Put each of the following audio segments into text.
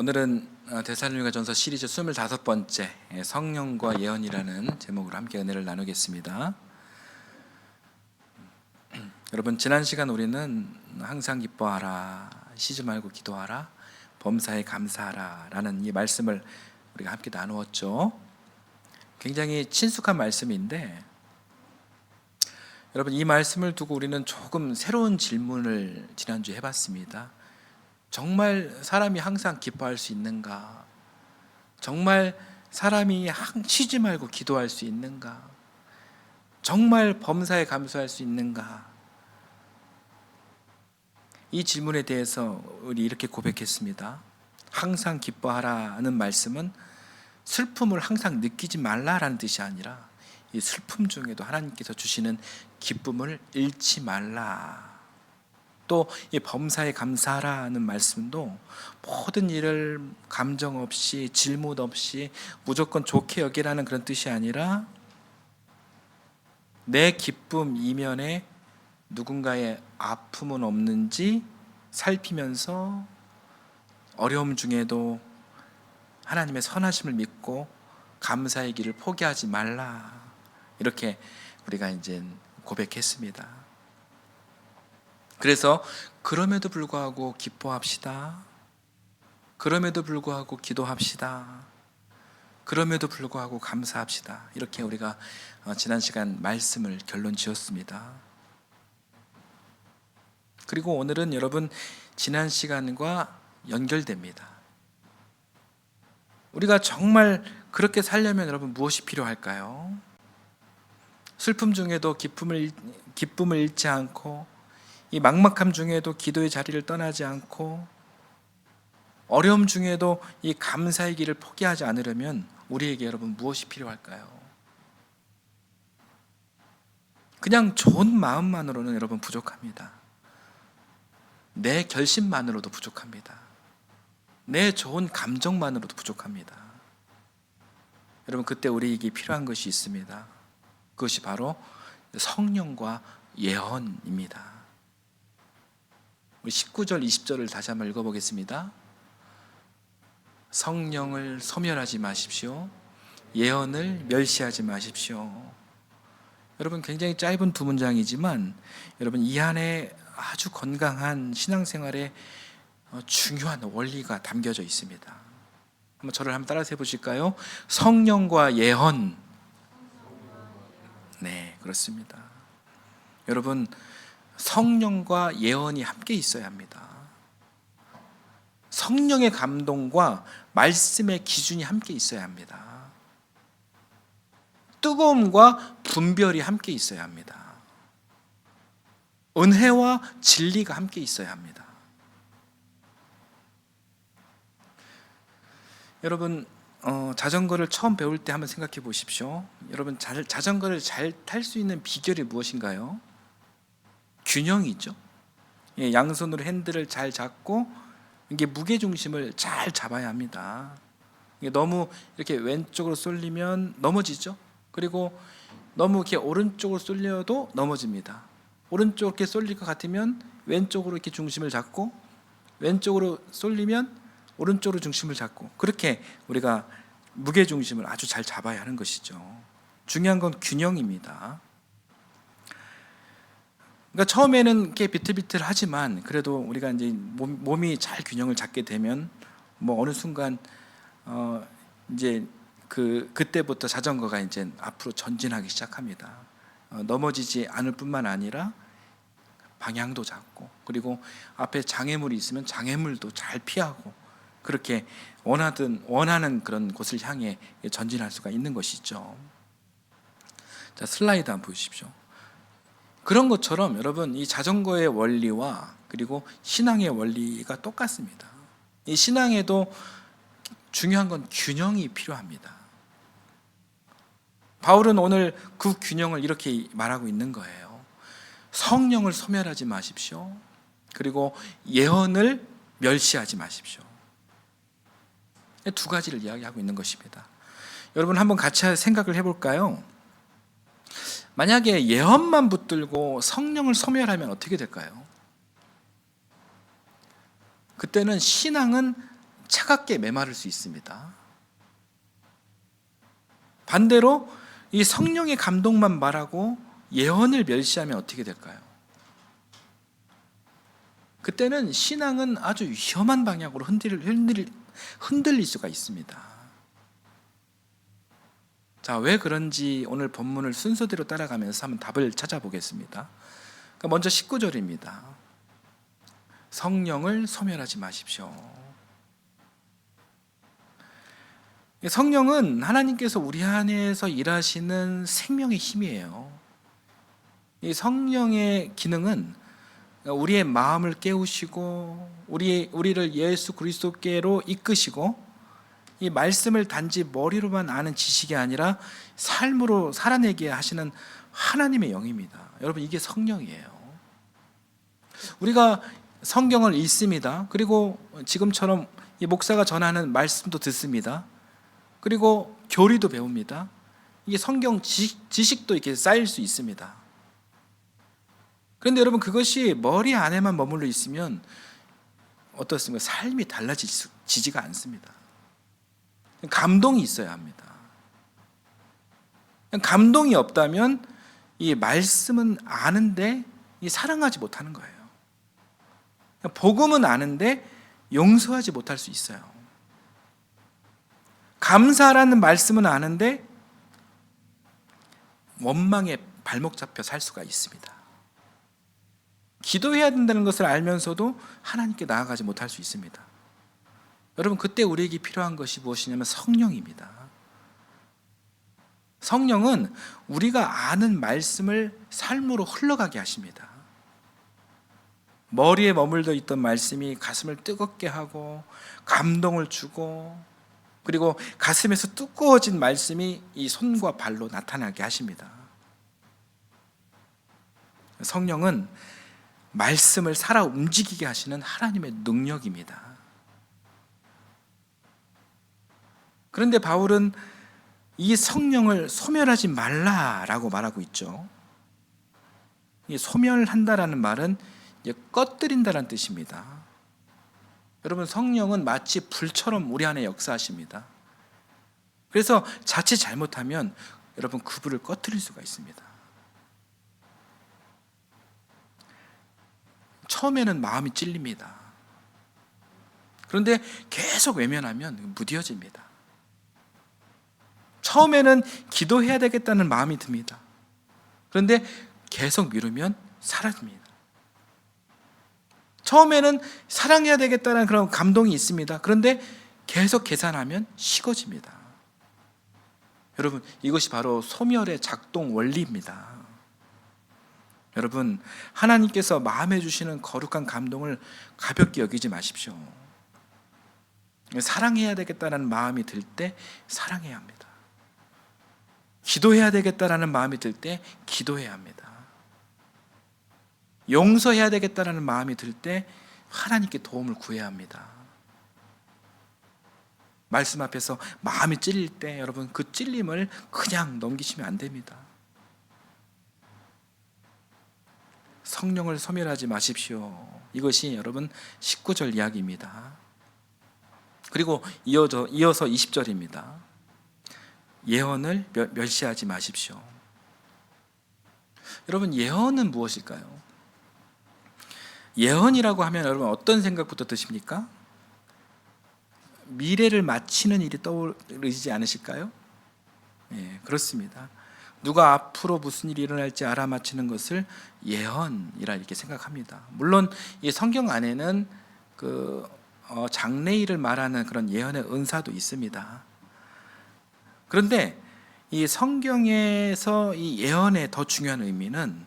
오늘은 데살로니가전서 시리즈 25번째 성령과 예언이라는 제목으로 함께 은혜를 나누겠습니다. 여러분, 지난 시간 우리는 항상 기뻐하라, 쉬지 말고 기도하라, 범사에 감사하라 라는 이 말씀을 우리가 함께 나누었죠. 굉장히 친숙한 말씀인데, 여러분, 이 말씀을 두고 우리는 조금 새로운 질문을 지난주에 해봤습니다. 정말 사람이 항상 기뻐할 수 있는가? 정말 사람이 쉬지 말고 기도할 수 있는가? 정말 범사에 감사할 수 있는가? 이 질문에 대해서 우리 이렇게 고백했습니다. 항상 기뻐하라는 말씀은 슬픔을 항상 느끼지 말라라는 뜻이 아니라 이 슬픔 중에도 하나님께서 주시는 기쁨을 잃지 말라. 또 이 범사에 감사하라는 말씀도 모든 일을 감정 없이 질문 없이 무조건 좋게 여기라는 그런 뜻이 아니라 내 기쁨 이면에 누군가의 아픔은 없는지 살피면서 어려움 중에도 하나님의 선하심을 믿고 감사의 길을 포기하지 말라, 이렇게 우리가 이제 고백했습니다. 그래서 그럼에도 불구하고 기뻐합시다. 그럼에도 불구하고 기도합시다. 그럼에도 불구하고 감사합시다. 이렇게 우리가 지난 시간 말씀을 결론 지었습니다. 그리고 오늘은 여러분, 지난 시간과 연결됩니다. 우리가 정말 그렇게 살려면 여러분 무엇이 필요할까요? 슬픔 중에도 기쁨을 잃지 않고, 이 막막함 중에도 기도의 자리를 떠나지 않고, 어려움 중에도 이 감사의 길을 포기하지 않으려면 우리에게 여러분 무엇이 필요할까요? 그냥 좋은 마음만으로는 여러분 부족합니다. 내 결심만으로도 부족합니다. 내 좋은 감정만으로도 부족합니다. 여러분, 그때 우리에게 필요한 것이 있습니다. 그것이 바로 성령과 예언입니다. 우리 19절, 20절을 다시 한번 읽어보겠습니다. 성령을 소멸하지 마십시오. 예언을 멸시하지 마십시오. 여러분, 굉장히 짧은 두 문장이지만 여러분, 이 안에 아주 건강한 신앙생활의 중요한 원리가 담겨져 있습니다. 한번 저를 한번 따라서 해보실까요? 성령과 예언. 네, 그렇습니다. 여러분, 성령과 예언이 함께 있어야 합니다. 성령의 감동과 말씀의 기준이 함께 있어야 합니다. 뜨거움과 분별이 함께 있어야 합니다. 은혜와 진리가 함께 있어야 합니다. 여러분, 자전거를 처음 배울 때 한번 생각해 보십시오. 여러분, 자전거를 잘 탈 수 있는 비결이 무엇인가요? 균형이 있죠. 양손으로 핸들을 잘 잡고 이게 무게 중심을 잘 잡아야 합니다. 이게 너무 이렇게 왼쪽으로 쏠리면 넘어지죠. 그리고 너무 이렇게 오른쪽으로 쏠려도 넘어집니다. 오른쪽 이렇게 쏠릴 것 같으면 왼쪽으로 이렇게 중심을 잡고, 왼쪽으로 쏠리면 오른쪽으로 중심을 잡고, 그렇게 우리가 무게 중심을 아주 잘 잡아야 하는 것이죠. 중요한 건 균형입니다. 그러니까 처음에는 이렇게 비틀비틀하지만 그래도 우리가 이제 몸이 잘 균형을 잡게 되면 어느 순간 이제 그때부터 자전거가 이제 앞으로 전진하기 시작합니다. 넘어지지 않을 뿐만 아니라 방향도 잡고, 그리고 앞에 장애물이 있으면 장애물도 잘 피하고, 그렇게 원하는 그런 곳을 향해 전진할 수가 있는 것이죠. 자, 슬라이드 한번 보십시오. 그런 것처럼 여러분, 이 자전거의 원리와 그리고 신앙의 원리가 똑같습니다. 이 신앙에도 중요한 건 균형이 필요합니다. 바울은 오늘 그 균형을 이렇게 말하고 있는 거예요. 성령을 소멸하지 마십시오. 그리고 예언을 멸시하지 마십시오. 두 가지를 이야기하고 있는 것입니다. 여러분, 한번 같이 생각을 해볼까요? 만약에 예언만 붙들고 성령을 소멸하면 어떻게 될까요? 그때는 신앙은 차갑게 메마를 수 있습니다. 반대로 이 성령의 감동만 말하고 예언을 멸시하면 어떻게 될까요? 그때는 신앙은 아주 위험한 방향으로 흔들릴 수가 있습니다. 자, 왜 그런지 오늘 본문을 순서대로 따라가면서 한번 답을 찾아보겠습니다. 그러니까 먼저 19절입니다. 성령을 소멸하지 마십시오. 성령은 하나님께서 우리 안에서 일하시는 생명의 힘이에요. 이 성령의 기능은 우리의 마음을 깨우시고 우리를 예수 그리스도께로 이끄시고 이 말씀을 단지 머리로만 아는 지식이 아니라 삶으로 살아내게 하시는 하나님의 영입니다. 여러분, 이게 성령이에요. 우리가 성경을 읽습니다. 그리고 지금처럼 이 목사가 전하는 말씀도 듣습니다. 그리고 교리도 배웁니다. 이게 성경 지식도 이렇게 쌓일 수 있습니다. 그런데 여러분, 그것이 머리 안에만 머물러 있으면 어떻습니까? 삶이 달라지지가 않습니다. 감동이 있어야 합니다. 감동이 없다면 이 말씀은 아는데 사랑하지 못하는 거예요. 복음은 아는데 용서하지 못할 수 있어요. 감사라는 말씀은 아는데 원망에 발목 잡혀 살 수가 있습니다. 기도해야 된다는 것을 알면서도 하나님께 나아가지 못할 수 있습니다. 여러분, 그때 우리에게 필요한 것이 무엇이냐면 성령입니다. 성령은 우리가 아는 말씀을 삶으로 흘러가게 하십니다. 머리에 머물러 있던 말씀이 가슴을 뜨겁게 하고 감동을 주고, 그리고 가슴에서 두꺼워진 말씀이 이 손과 발로 나타나게 하십니다. 성령은 말씀을 살아 움직이게 하시는 하나님의 능력입니다. 그런데 바울은 이 성령을 소멸하지 말라라고 말하고 있죠. 이 소멸한다라는 말은 꺼뜨린다라는 뜻입니다. 여러분, 성령은 마치 불처럼 우리 안에 역사하십니다. 그래서 자칫 잘못하면 여러분, 그 불을 꺼뜨릴 수가 있습니다. 처음에는 마음이 찔립니다. 그런데 계속 외면하면 무뎌집니다. 처음에는 기도해야 되겠다는 마음이 듭니다. 그런데 계속 미루면 사라집니다. 처음에는 사랑해야 되겠다는 그런 감동이 있습니다. 그런데 계속 계산하면 식어집니다. 여러분, 이것이 바로 소멸의 작동 원리입니다. 여러분, 하나님께서 마음에 주시는 거룩한 감동을 가볍게 여기지 마십시오. 사랑해야 되겠다는 마음이 들 때 사랑해야 합니다. 기도해야 되겠다라는 마음이 들 때 기도해야 합니다. 용서해야 되겠다라는 마음이 들 때 하나님께 도움을 구해야 합니다. 말씀 앞에서 마음이 찔릴 때 여러분, 그 찔림을 그냥 넘기시면 안 됩니다. 성령을 소멸하지 마십시오. 이것이 여러분 19절 이야기입니다. 그리고 이어서 20절입니다. 예언을 멸시하지 마십시오. 여러분, 예언은 무엇일까요? 예언이라고 하면 여러분 어떤 생각부터 드십니까? 미래를 맞히는 일이 떠오르지 않으실까요? 네, 그렇습니다. 누가 앞으로 무슨 일이 일어날지 알아맞히는 것을 예언이라 이렇게 생각합니다. 물론 이 성경 안에는 장래일을 말하는 그런 예언의 은사도 있습니다. 그런데 이 성경에서 이 예언의 더 중요한 의미는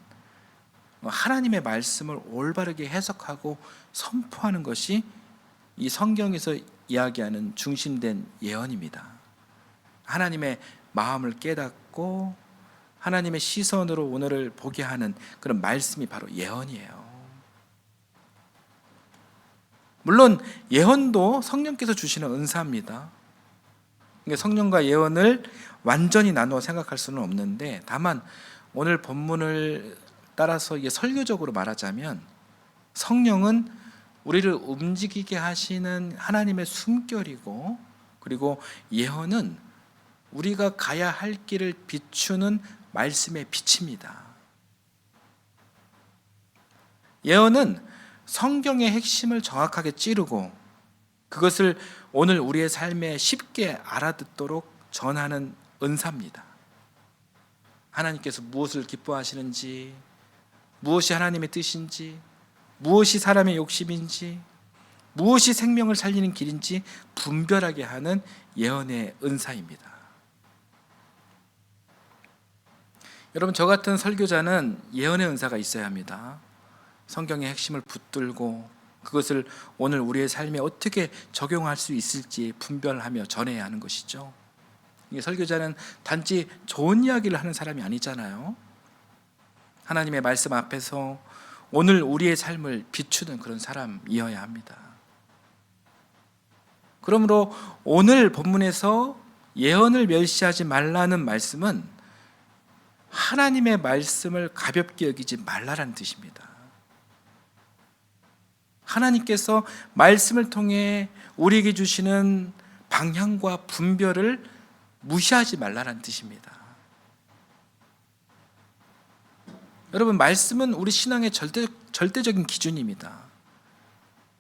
하나님의 말씀을 올바르게 해석하고 선포하는 것이 이 성경에서 이야기하는 중심된 예언입니다. 하나님의 마음을 깨닫고 하나님의 시선으로 오늘을 보게 하는 그런 말씀이 바로 예언이에요. 물론 예언도 성령께서 주시는 은사입니다. 성령과 예언을 완전히 나누어 생각할 수는 없는데, 다만 오늘 본문을 따라서 설교적으로 말하자면 성령은 우리를 움직이게 하시는 하나님의 숨결이고, 그리고 예언은 우리가 가야 할 길을 비추는 말씀의 빛입니다. 예언은 성경의 핵심을 정확하게 찌르고 그것을 오늘 우리의 삶에 쉽게 알아듣도록 전하는 은사입니다. 하나님께서 무엇을 기뻐하시는지, 무엇이 하나님의 뜻인지, 무엇이 사람의 욕심인지, 무엇이 생명을 살리는 길인지 분별하게 하는 예언의 은사입니다. 여러분, 저 같은 설교자는 예언의 은사가 있어야 합니다. 성경의 핵심을 붙들고 그것을 오늘 우리의 삶에 어떻게 적용할 수 있을지 분별하며 전해야 하는 것이죠. 설교자는 단지 좋은 이야기를 하는 사람이 아니잖아요. 하나님의 말씀 앞에서 오늘 우리의 삶을 비추는 그런 사람이어야 합니다. 그러므로 오늘 본문에서 예언을 멸시하지 말라는 말씀은 하나님의 말씀을 가볍게 여기지 말라라는 뜻입니다. 하나님께서 말씀을 통해 우리에게 주시는 방향과 분별을 무시하지 말라는 뜻입니다. 여러분, 말씀은 우리 신앙의 절대적인 기준입니다.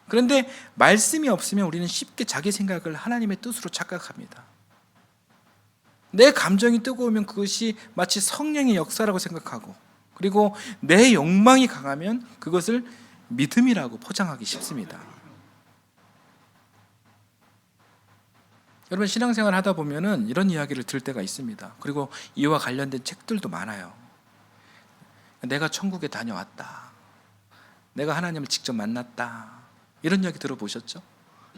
그런데 말씀이 없으면 우리는 쉽게 자기 생각을 하나님의 뜻으로 착각합니다. 내 감정이 뜨거우면 그것이 마치 성령의 역사라고 생각하고, 그리고 내 욕망이 강하면 그것을 믿음이라고 포장하기 쉽습니다. 여러분, 신앙생활 하다 보면은 이런 이야기를 들을 때가 있습니다. 그리고 이와 관련된 책들도 많아요. 내가 천국에 다녀왔다, 내가 하나님을 직접 만났다, 이런 이야기 들어보셨죠?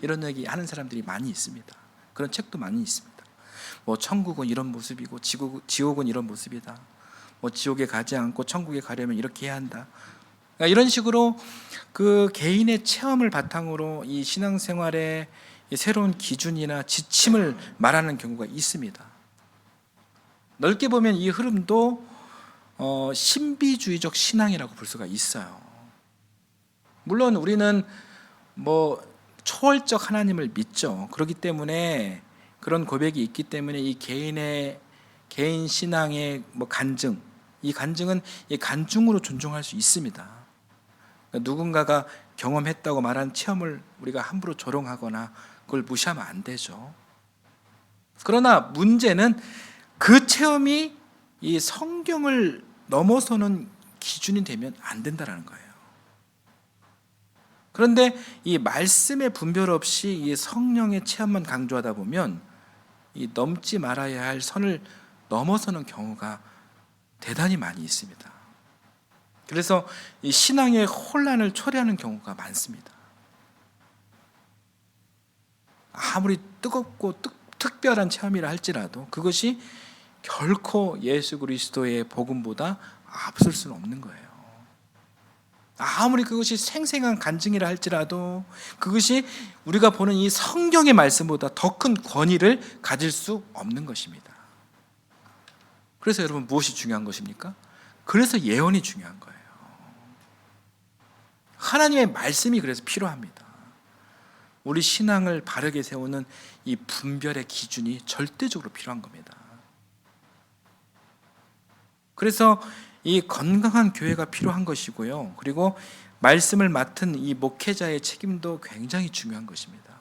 이런 이야기 하는 사람들이 많이 있습니다. 그런 책도 많이 있습니다. 뭐 천국은 이런 모습이고 지옥은 이런 모습이다, 뭐 지옥에 가지 않고 천국에 가려면 이렇게 해야 한다, 그러니까 이런 식으로 그 개인의 체험을 바탕으로 이 신앙생활의 새로운 기준이나 지침을 말하는 경우가 있습니다. 넓게 보면 이 흐름도 신비주의적 신앙이라고 볼 수가 있어요. 물론 우리는 뭐 초월적 하나님을 믿죠. 그렇기 때문에 그런 고백이 있기 때문에 이 개인 신앙의 뭐 간증, 이 간증은 이 간증으로 존중할 수 있습니다. 누군가가 경험했다고 말한 체험을 우리가 함부로 조롱하거나 그걸 무시하면 안 되죠. 그러나 문제는 그 체험이 이 성경을 넘어서는 기준이 되면 안 된다는 거예요. 그런데 이 말씀의 분별 없이 이 성령의 체험만 강조하다 보면 이 넘지 말아야 할 선을 넘어서는 경우가 대단히 많이 있습니다. 그래서 이 신앙의 혼란을 초래하는 경우가 많습니다. 아무리 뜨겁고 특별한 체험이라 할지라도 그것이 결코 예수 그리스도의 복음보다 앞설 수는 없는 거예요. 아무리 그것이 생생한 간증이라 할지라도 그것이 우리가 보는 이 성경의 말씀보다 더 큰 권위를 가질 수 없는 것입니다. 그래서 여러분, 무엇이 중요한 것입니까? 그래서 예언이 중요한 거예요. 하나님의 말씀이 그래서 필요합니다. 우리 신앙을 바르게 세우는 이 분별의 기준이 절대적으로 필요한 겁니다. 그래서 이 건강한 교회가 필요한 것이고요. 그리고 말씀을 맡은 이 목회자의 책임도 굉장히 중요한 것입니다.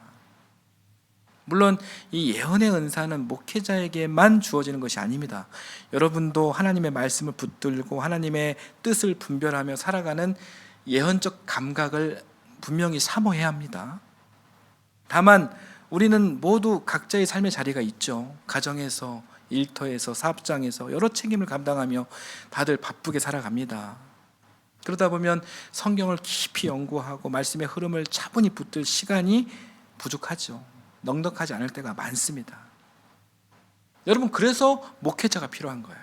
물론 이 예언의 은사는 목회자에게만 주어지는 것이 아닙니다. 여러분도 하나님의 말씀을 붙들고 하나님의 뜻을 분별하며 살아가는 예언적 감각을 분명히 사모해야 합니다. 다만 우리는 모두 각자의 삶의 자리가 있죠. 가정에서, 일터에서, 사업장에서 여러 책임을 감당하며 다들 바쁘게 살아갑니다. 그러다 보면 성경을 깊이 연구하고 말씀의 흐름을 차분히 붙들 시간이 부족하죠. 넉넉하지 않을 때가 많습니다. 여러분, 그래서 목회자가 필요한 거예요.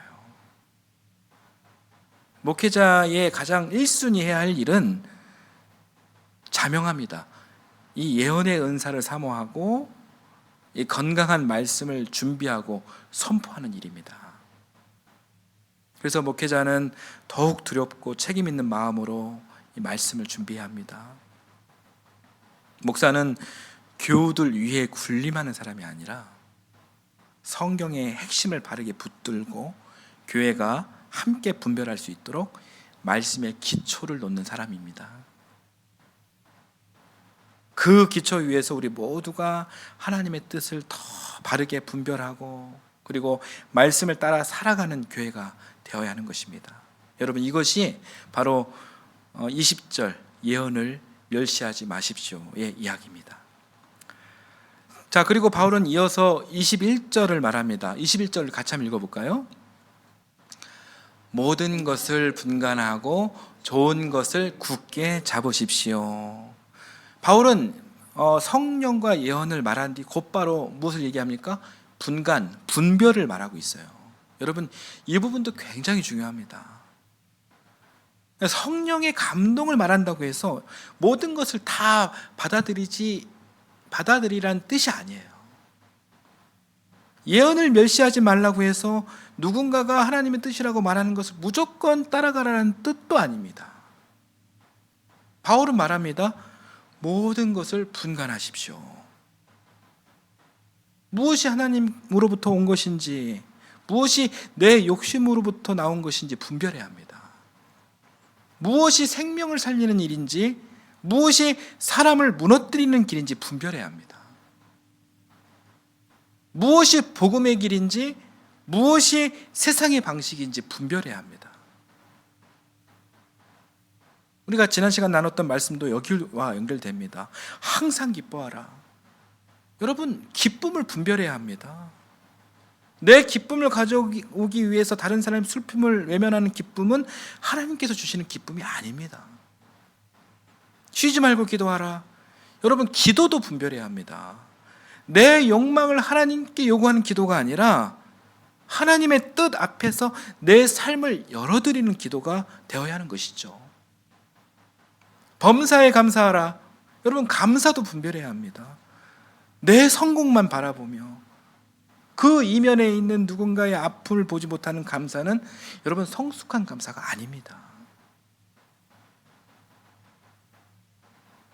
목회자의 가장 1순위 해야 할 일은 자명합니다. 이 예언의 은사를 사모하고 이 건강한 말씀을 준비하고 선포하는 일입니다. 그래서 목회자는 더욱 두렵고 책임 있는 마음으로 이 말씀을 준비해야 합니다. 목사는 교우들 위에 군림하는 사람이 아니라 성경의 핵심을 바르게 붙들고 교회가 함께 분별할 수 있도록 말씀의 기초를 놓는 사람입니다. 그 기초 위에서 우리 모두가 하나님의 뜻을 더 바르게 분별하고 그리고 말씀을 따라 살아가는 교회가 되어야 하는 것입니다. 여러분, 이것이 바로 20절 예언을 멸시하지 마십시오의 이야기입니다. 자, 그리고 바울은 이어서 21절을 말합니다. 21절을 같이 한번 읽어볼까요? 모든 것을 분간하고 좋은 것을 굳게 잡으십시오. 바울은 성령과 예언을 말한 뒤 곧바로 무엇을 얘기합니까? 분간, 분별을 말하고 있어요. 여러분, 이 부분도 굉장히 중요합니다. 성령의 감동을 말한다고 해서 모든 것을 다 받아들이란 뜻이 아니에요. 예언을 멸시하지 말라고 해서 누군가가 하나님의 뜻이라고 말하는 것을 무조건 따라가라는 뜻도 아닙니다. 바울은 말합니다. 모든 것을 분간하십시오. 무엇이 하나님으로부터 온 것인지, 무엇이 내 욕심으로부터 나온 것인지 분별해야 합니다. 무엇이 생명을 살리는 일인지, 무엇이 사람을 무너뜨리는 길인지 분별해야 합니다. 무엇이 복음의 길인지, 무엇이 세상의 방식인지 분별해야 합니다. 우리가 지난 시간 나눴던 말씀도 여기와 연결됩니다. 항상 기뻐하라. 여러분, 기쁨을 분별해야 합니다. 내 기쁨을 가져오기 위해서 다른 사람의 슬픔을 외면하는 기쁨은 하나님께서 주시는 기쁨이 아닙니다. 쉬지 말고 기도하라. 여러분, 기도도 분별해야 합니다. 내 욕망을 하나님께 요구하는 기도가 아니라 하나님의 뜻 앞에서 내 삶을 열어드리는 기도가 되어야 하는 것이죠. 범사에 감사하라. 여러분, 감사도 분별해야 합니다. 내 성공만 바라보며 그 이면에 있는 누군가의 아픔을 보지 못하는 감사는 여러분, 성숙한 감사가 아닙니다.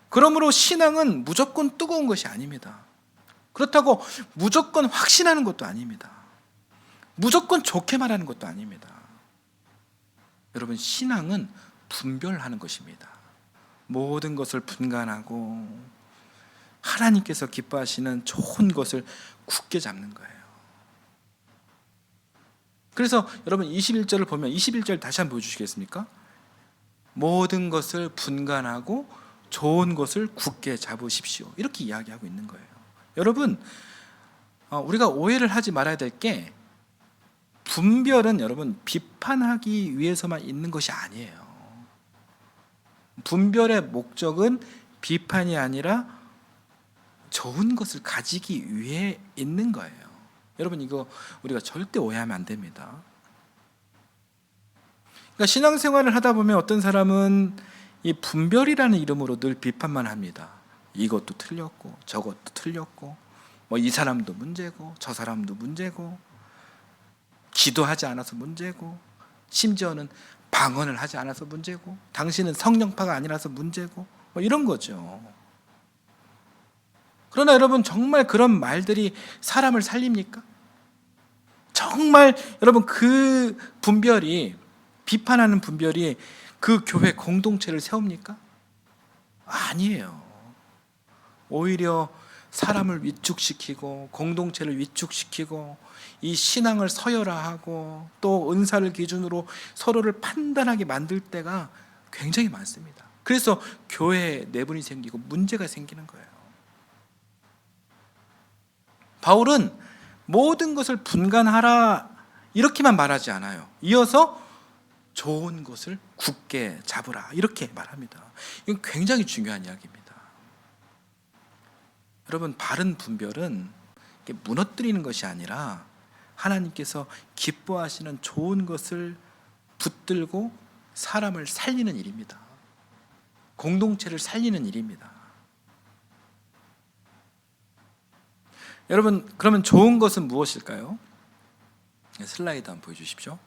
그러므로 신앙은 무조건 뜨거운 것이 아닙니다. 그렇다고 무조건 확신하는 것도 아닙니다. 무조건 좋게 말하는 것도 아닙니다. 여러분, 신앙은 분별하는 것입니다. 모든 것을 분간하고 하나님께서 기뻐하시는 좋은 것을 굳게 잡는 거예요. 그래서 여러분, 21절을 보면 21절 다시 한번 보여주시겠습니까? 모든 것을 분간하고 좋은 것을 굳게 잡으십시오. 이렇게 이야기하고 있는 거예요. 여러분, 우리가 오해를 하지 말아야 될 게, 분별은 여러분 비판하기 위해서만 있는 것이 아니에요. 분별의 목적은 비판이 아니라 좋은 것을 가지기 위해 있는 거예요. 여러분, 이거 우리가 절대 오해하면 안 됩니다. 그러니까 신앙생활을 하다 보면 어떤 사람은 이 분별이라는 이름으로 늘 비판만 합니다. 이것도 틀렸고 저것도 틀렸고, 뭐 이 사람도 문제고 저 사람도 문제고, 기도하지 않아서 문제고, 심지어는 방언을 하지 않아서 문제고, 당신은 성령파가 아니라서 문제고, 뭐 이런 거죠. 그러나 여러분, 정말 그런 말들이 사람을 살립니까? 정말 여러분, 그 분별이, 비판하는 분별이 그 교회 공동체를 세웁니까? 아니에요. 오히려 사람을 위축시키고 공동체를 위축시키고 이 신앙을 서열화하고 또 은사를 기준으로 서로를 판단하게 만들 때가 굉장히 많습니다. 그래서 교회에 내분이 생기고 문제가 생기는 거예요. 바울은 모든 것을 분간하라 이렇게만 말하지 않아요. 이어서 좋은 것을 굳게 잡으라 이렇게 말합니다. 이건 굉장히 중요한 이야기입니다. 여러분, 바른 분별은 무너뜨리는 것이 아니라 하나님께서 기뻐하시는 좋은 것을 붙들고 사람을 살리는 일입니다. 공동체를 살리는 일입니다. 여러분, 그러면 좋은 것은 무엇일까요? 슬라이드 한번 보여주십시오.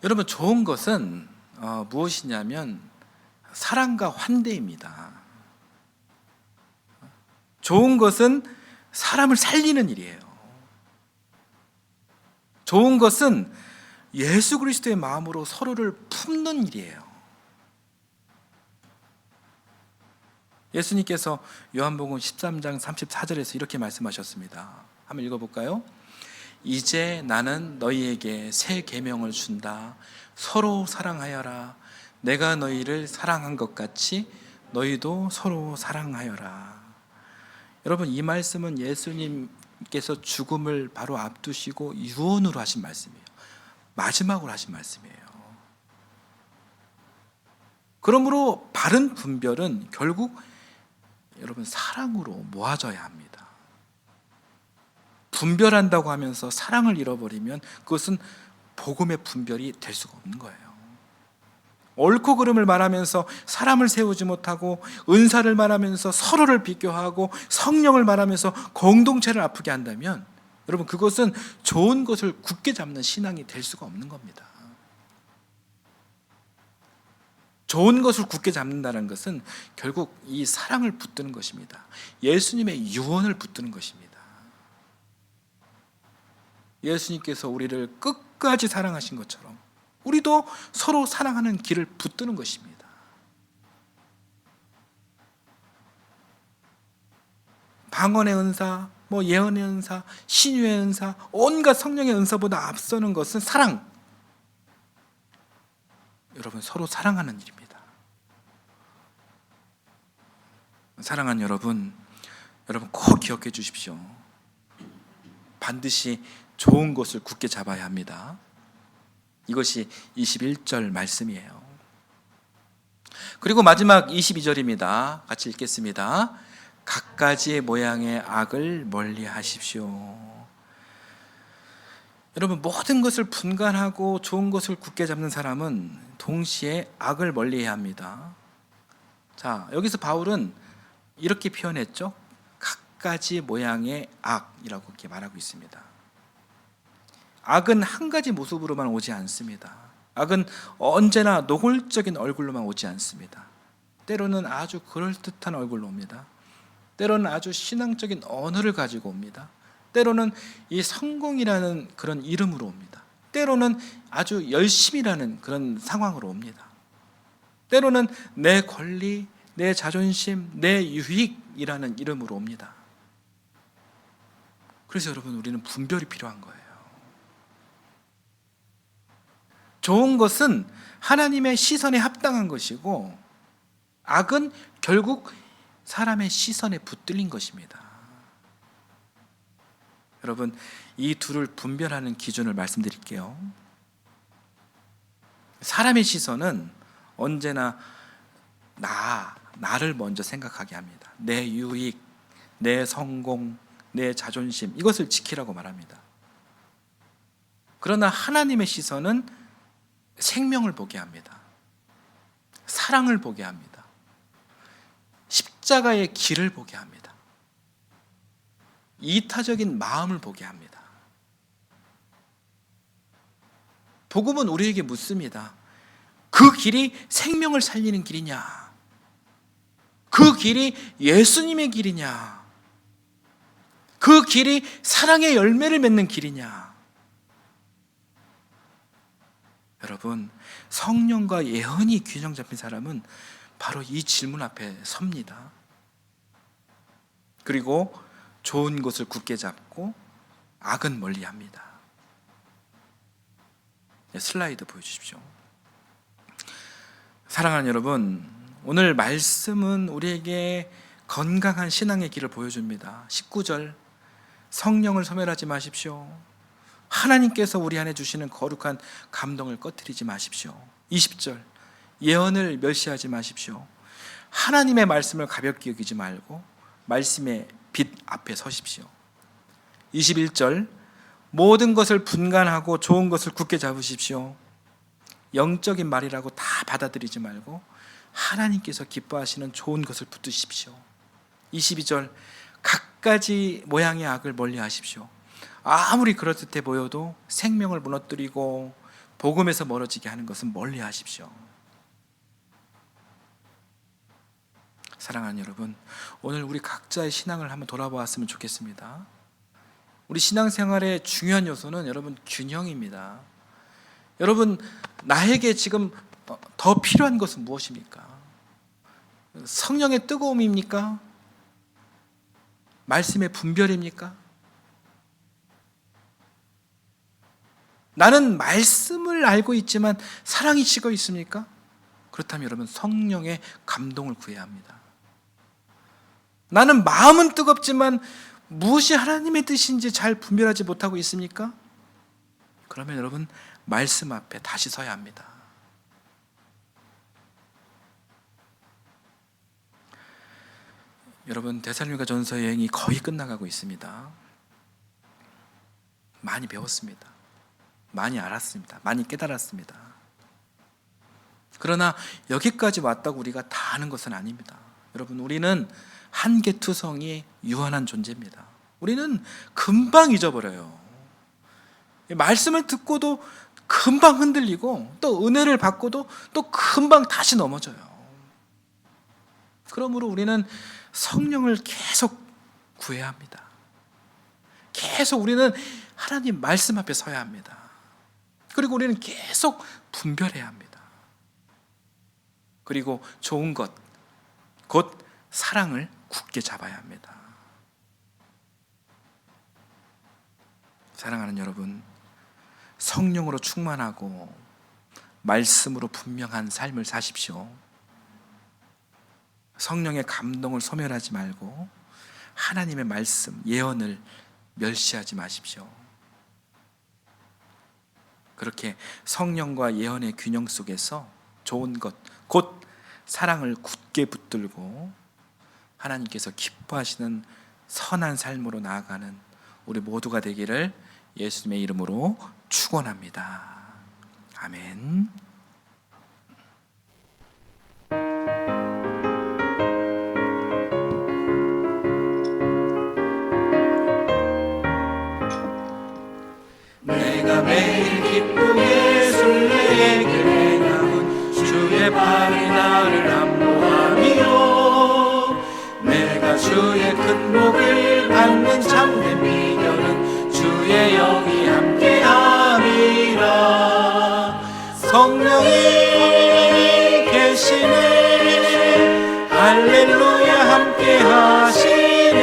여러분, 좋은 것은 무엇이냐면 사랑과 환대입니다. 좋은 것은 사람을 살리는 일이에요. 좋은 것은 예수 그리스도의 마음으로 서로를 품는 일이에요. 예수님께서 요한복음 13장 34절에서 이렇게 말씀하셨습니다. 한번 읽어볼까요? 이제 나는 너희에게 새 계명을 준다. 서로 사랑하여라. 내가 너희를 사랑한 것 같이 너희도 서로 사랑하여라. 여러분, 이 말씀은 예수님께서 죽음을 바로 앞두시고 유언으로 하신 말씀이에요. 마지막으로 하신 말씀이에요. 그러므로 바른 분별은 결국 여러분 사랑으로 모아져야 합니다. 분별한다고 하면서 사랑을 잃어버리면 그것은 복음의 분별이 될 수가 없는 거예요. 옳고 그름을 말하면서 사람을 세우지 못하고, 은사를 말하면서 서로를 비교하고, 성령을 말하면서 공동체를 아프게 한다면 여러분, 그것은 좋은 것을 굳게 잡는 신앙이 될 수가 없는 겁니다. 좋은 것을 굳게 잡는다는 것은 결국 이 사랑을 붙드는 것입니다. 예수님의 유언을 붙드는 것입니다. 예수님께서 우리를 끝까지 사랑하신 것처럼 우리도 서로 사랑하는 길을 붙드는 것입니다. 방언의 은사, 예언의 은사, 신유의 은사, 온갖 성령의 은사보다 앞서는 것은 사랑. 여러분, 서로 사랑하는 일입니다. 사랑하는 여러분 꼭 기억해 주십시오. 반드시 좋은 것을 굳게 잡아야 합니다. 이것이 21절 말씀이에요. 그리고 마지막 22절입니다. 같이 읽겠습니다. 갖가지 모양의 악을 멀리 하십시오. 여러분, 모든 것을 분간하고 좋은 것을 굳게 잡는 사람은 동시에 악을 멀리해야 합니다. 자, 여기서 바울은 이렇게 표현했죠. 갖가지 모양의 악이라고 이렇게 말하고 있습니다. 악은 한 가지 모습으로만 오지 않습니다. 악은 언제나 노골적인 얼굴로만 오지 않습니다. 때로는 아주 그럴듯한 얼굴로 옵니다. 때로는 아주 신앙적인 언어를 가지고 옵니다. 때로는 이 성공이라는 그런 이름으로 옵니다. 때로는 아주 열심이라는 그런 상황으로 옵니다. 때로는 내 권리, 내 자존심, 내 유익이라는 이름으로 옵니다. 그래서 여러분, 우리는 분별이 필요한 거예요. 좋은 것은 하나님의 시선에 합당한 것이고, 악은 결국 사람의 시선에 붙들린 것입니다. 여러분, 이 둘을 분별하는 기준을 말씀드릴게요. 사람의 시선은 언제나 나를 먼저 생각하게 합니다. 내 유익, 내 성공, 내 자존심, 이것을 지키라고 말합니다. 그러나 하나님의 시선은 생명을 보게 합니다. 사랑을 보게 합니다. 십자가의 길을 보게 합니다. 이타적인 마음을 보게 합니다. 복음은 우리에게 묻습니다. 그 길이 생명을 살리는 길이냐? 그 길이 예수님의 길이냐? 그 길이 사랑의 열매를 맺는 길이냐? 여러분, 성령과 예언이 균형 잡힌 사람은 바로 이 질문 앞에 섭니다. 그리고 좋은 것을 굳게 잡고 악은 멀리합니다. 슬라이드 보여주십시오. 사랑하는 여러분, 오늘 말씀은 우리에게 건강한 신앙의 길을 보여줍니다. 19절, 성령을 소멸하지 마십시오. 하나님께서 우리 안에 주시는 거룩한 감동을 꺼트리지 마십시오. 20절, 예언을 멸시하지 마십시오. 하나님의 말씀을 가볍게 여기지 말고 말씀의 빛 앞에 서십시오. 21절, 모든 것을 분간하고 좋은 것을 굳게 잡으십시오. 영적인 말이라고 다 받아들이지 말고 하나님께서 기뻐하시는 좋은 것을 붙드십시오. 22절, 갖가지 모양의 악을 멀리하십시오. 아무리 그럴듯해 보여도 생명을 무너뜨리고 복음에서 멀어지게 하는 것은 멀리하십시오. 사랑하는 여러분, 오늘 우리 각자의 신앙을 한번 돌아보았으면 좋겠습니다. 우리 신앙생활의 중요한 요소는 여러분 균형입니다. 여러분, 나에게 지금 더 필요한 것은 무엇입니까? 성령의 뜨거움입니까? 말씀의 분별입니까? 나는 말씀을 알고 있지만 사랑이 식어 있습니까? 그렇다면 여러분, 성령의 감동을 구해야 합니다. 나는 마음은 뜨겁지만 무엇이 하나님의 뜻인지 잘 분별하지 못하고 있습니까? 그러면 여러분, 말씀 앞에 다시 서야 합니다. 여러분, 데살로니가전서 여행이 거의 끝나가고 있습니다. 많이 배웠습니다. 많이 알았습니다. 많이 깨달았습니다. 그러나 여기까지 왔다고 우리가 다 아는 것은 아닙니다. 여러분, 우리는 한계투성이 유한한 존재입니다. 우리는 금방 잊어버려요. 말씀을 듣고도 금방 흔들리고, 또 은혜를 받고도 또 금방 다시 넘어져요. 그러므로 우리는 성령을 계속 구해야 합니다. 계속 우리는 하나님 말씀 앞에 서야 합니다. 그리고 우리는 계속 분별해야 합니다. 그리고 좋은 것, 곧 사랑을 굳게 잡아야 합니다. 사랑하는 여러분, 성령으로 충만하고 말씀으로 분명한 삶을 사십시오. 성령의 감동을 소멸하지 말고 하나님의 말씀, 예언을 멸시하지 마십시오. 그렇게 성령과 예언의 균형 속에서 좋은 것, 곧 사랑을 굳게 붙들고 하나님께서 기뻐하시는 선한 삶으로 나아가는 우리 모두가 되기를 예수님의 이름으로 축원합니다. 아멘. 내가 매일 기쁨의 순례의 길에 나온 주의 발이 나를 안보하며, 내가 주의 큰 복을 받는 참된 비결은 주의 영이 함께함이라. 성령이 계시네, 할렐루야 함께하시네.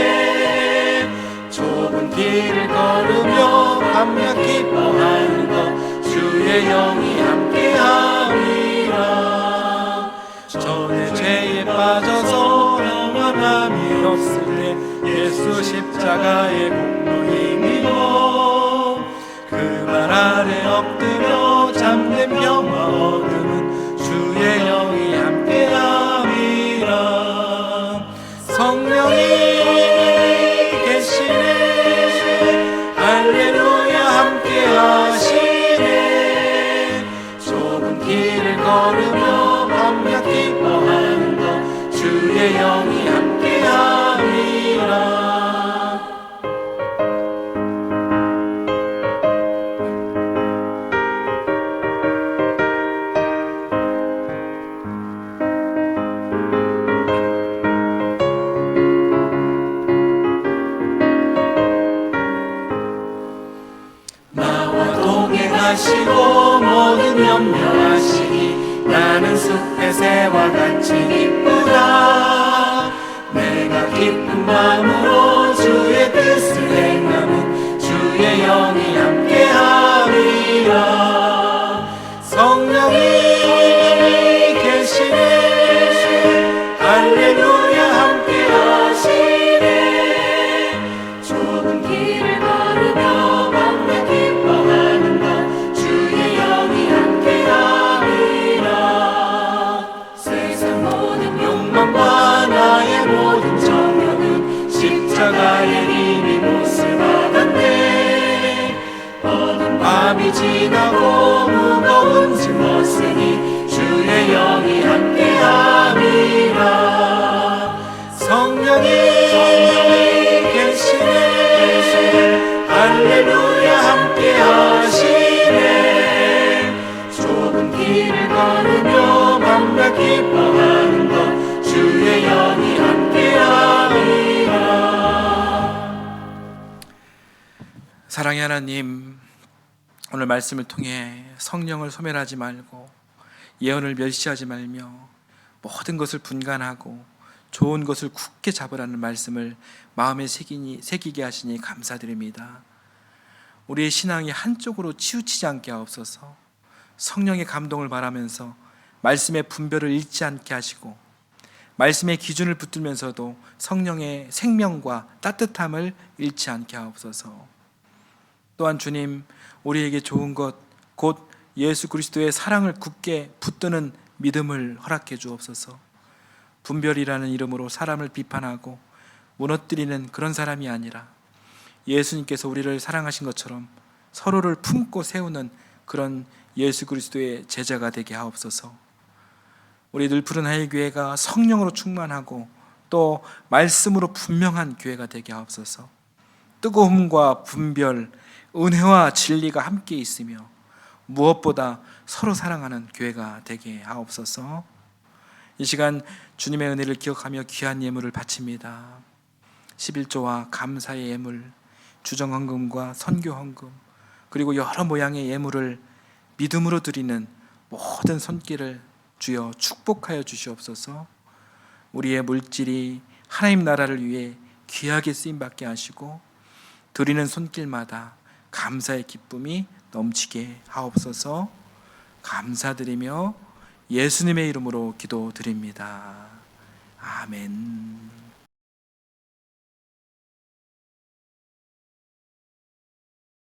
좁은 길을 걸으며 밤낮 기뻐하는 것, 주의 영이 함께함이라. 전에 죄에 빠져서 평안함이 없을 때 예수 십자가의 공로 힘입어 그 말 아래 엎드려 잠든 평화 얻음은 주의 영이 함께함이라. 성령이 계시네, 할렐루야 함께하시네. 좁은 길을 걸으며 밤낮 기뻐하는 것, 주의 영이 함께함이라. 하시고 모든 염려하시니 나는 숲의 새와 같이 기쁘다. 내가 기쁜 마음으로 주의 뜻을 행하면 주의 영이 함께하리라. 성령이 계시네, 할렐루야 함께하시네. 좁은 길을 걸으며 밤낮 기뻐하는 것, 주의 영이 함께하리라. 세상 모든 욕망과 나의 모든 정욕은 십자가의 이미 못을 받았네. 어두운 밤이 지나고 무거운 짐 벗으니 주의 영이 함께함이라. 성령이 계시네, 할렐루야 함께하시네. 좁은 길을 걸으며 밤낮 기뻐하는 것, 주의 영이 사랑의 하나님, 오늘 말씀을 통해 성령을 소멸하지 말고 예언을 멸시하지 말며 모든 것을 분간하고 좋은 것을 굳게 잡으라는 말씀을 마음에 새기게 하시니 감사드립니다. 우리의 신앙이 한쪽으로 치우치지 않게 하옵소서. 성령의 감동을 바라면서 말씀의 분별을 잃지 않게 하시고 말씀의 기준을 붙들면서도 성령의 생명과 따뜻함을 잃지 않게 하옵소서. 또한 주님, 우리에게 좋은 것 곧 예수 그리스도의 사랑을 굳게 붙드는 믿음을 허락해 주옵소서. 분별이라는 이름으로 사람을 비판하고 무너뜨리는 그런 사람이 아니라 예수님께서 우리를 사랑하신 것처럼 서로를 품고 세우는 그런 예수 그리스도의 제자가 되게 하옵소서. 우리 늘푸른 하이교회가 성령으로 충만하고 또 말씀으로 분명한 교회가 되게 하옵소서. 뜨거움과 분별, 은혜와 진리가 함께 있으며 무엇보다 서로 사랑하는 교회가 되게 하옵소서. 이 시간 주님의 은혜를 기억하며 귀한 예물을 바칩니다. 11조와 감사의 예물, 주정헌금과 선교헌금, 그리고 여러 모양의 예물을 믿음으로 드리는 모든 손길을 주여 축복하여 주시옵소서. 우리의 물질이 하나님 나라를 위해 귀하게 쓰임받게 하시고 드리는 손길마다 감사의 기쁨이 넘치게 하옵소서. 감사드리며 예수님의 이름으로 기도드립니다. 아멘.